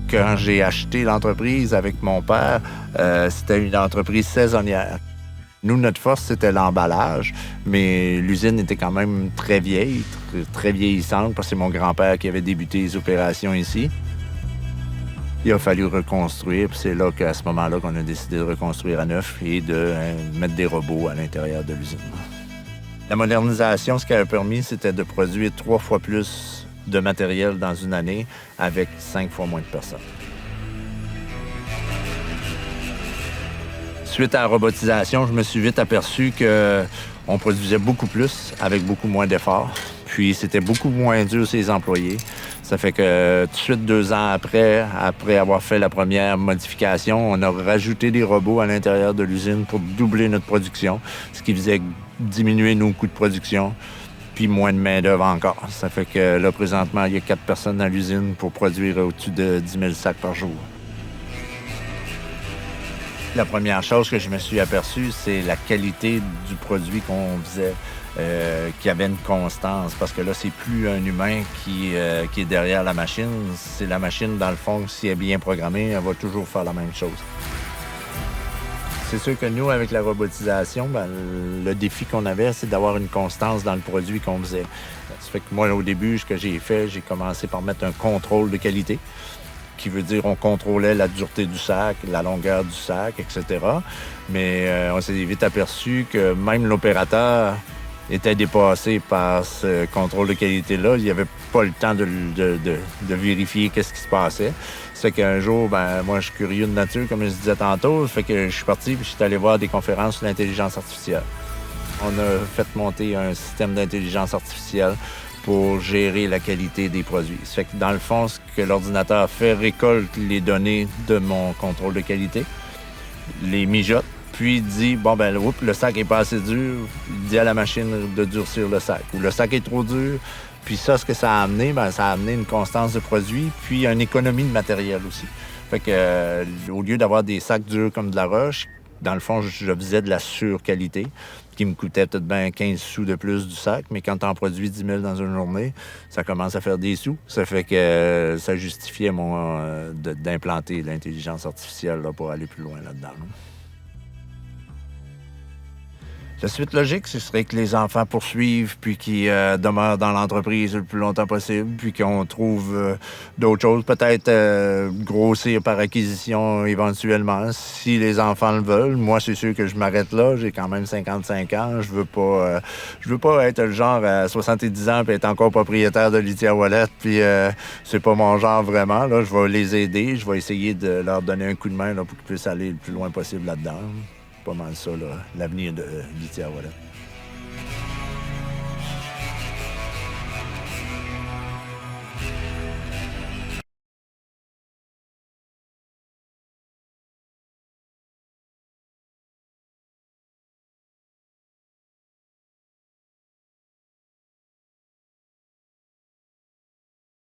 Quand j'ai acheté l'entreprise avec mon père, c'était une entreprise saisonnière. Nous, notre force, c'était l'emballage, mais l'usine était quand même très vieille, très vieillissante, parce que c'est mon grand-père qui avait débuté les opérations ici. Il a fallu reconstruire, puis c'est là qu'à ce moment-là qu'on a décidé de reconstruire à neuf et de mettre des robots à l'intérieur de l'usine. La modernisation, ce qu'elle a permis, c'était de produire 3 fois plus de matériel dans une année avec 5 fois moins de personnes. Suite à la robotisation, je me suis vite aperçu qu'on produisait beaucoup plus avec beaucoup moins d'efforts. Puis c'était beaucoup moins dur sur les employés. Ça fait que tout de suite, 2 ans après avoir fait la première modification, on a rajouté des robots à l'intérieur de l'usine pour doubler notre production, ce qui faisait diminuer nos coûts de production, puis moins de main-d'œuvre encore. Ça fait que là, présentement, il y a 4 personnes dans l'usine pour produire au-dessus de 10 000 sacs par jour. La première chose que je me suis aperçu, c'est la qualité du produit qu'on faisait, qui avait une constance. Parce que là, c'est plus un humain qui est derrière la machine. C'est la machine, dans le fond, si elle est bien programmée, elle va toujours faire la même chose. C'est sûr que nous, avec la robotisation, le défi qu'on avait, c'est d'avoir une constance dans le produit qu'on faisait. Ça fait que moi, au début, ce que j'ai fait, j'ai commencé par mettre un contrôle de qualité, qui veut dire on contrôlait la dureté du sac, la longueur du sac, etc. Mais on s'est vite aperçu que même l'opérateur était dépassé par ce contrôle de qualité-là. Il n'y avait pas le temps de vérifier qu'est-ce qui se passait. C'est qu'un jour, moi, je suis curieux de nature, comme je disais tantôt. Fait que je suis parti et je suis allé voir des conférences sur l'intelligence artificielle. On a fait monter un système d'intelligence artificielle pour gérer la qualité des produits. Ça fait que dans le fond, ce que l'ordinateur fait, récolte les données de mon contrôle de qualité, les mijote, puis dit, le sac est pas assez dur, il dit à la machine de durcir le sac. Ou le sac est trop dur, puis ça, ce que ça a amené, ça a amené une constance de produit, puis une économie de matériel aussi. Fait que, au lieu d'avoir des sacs durs comme de la roche, dans le fond, je faisais de la surqualité, qui me coûtait peut-être 15 sous de plus du sac, mais quand tu en produis 10 000 dans une journée, ça commence à faire des sous. Ça fait que ça justifiait d'implanter l'intelligence artificielle là, pour aller plus loin là-dedans. La suite logique, ce serait que les enfants poursuivent puis qu'ils demeurent dans l'entreprise le plus longtemps possible, puis qu'on trouve d'autres choses, peut-être grossir par acquisition éventuellement, si les enfants le veulent. Moi, c'est sûr que je m'arrête là. J'ai quand même 55 ans. Je veux pas être le genre à 70 ans puis être encore propriétaire de Litière Ouellette, puis c'est pas mon genre vraiment. Là, je vais les aider. Je vais essayer de leur donner un coup de main là, pour qu'ils puissent aller le plus loin possible là-dedans. Pas mal ça, là, l'avenir de Litière Ouellette.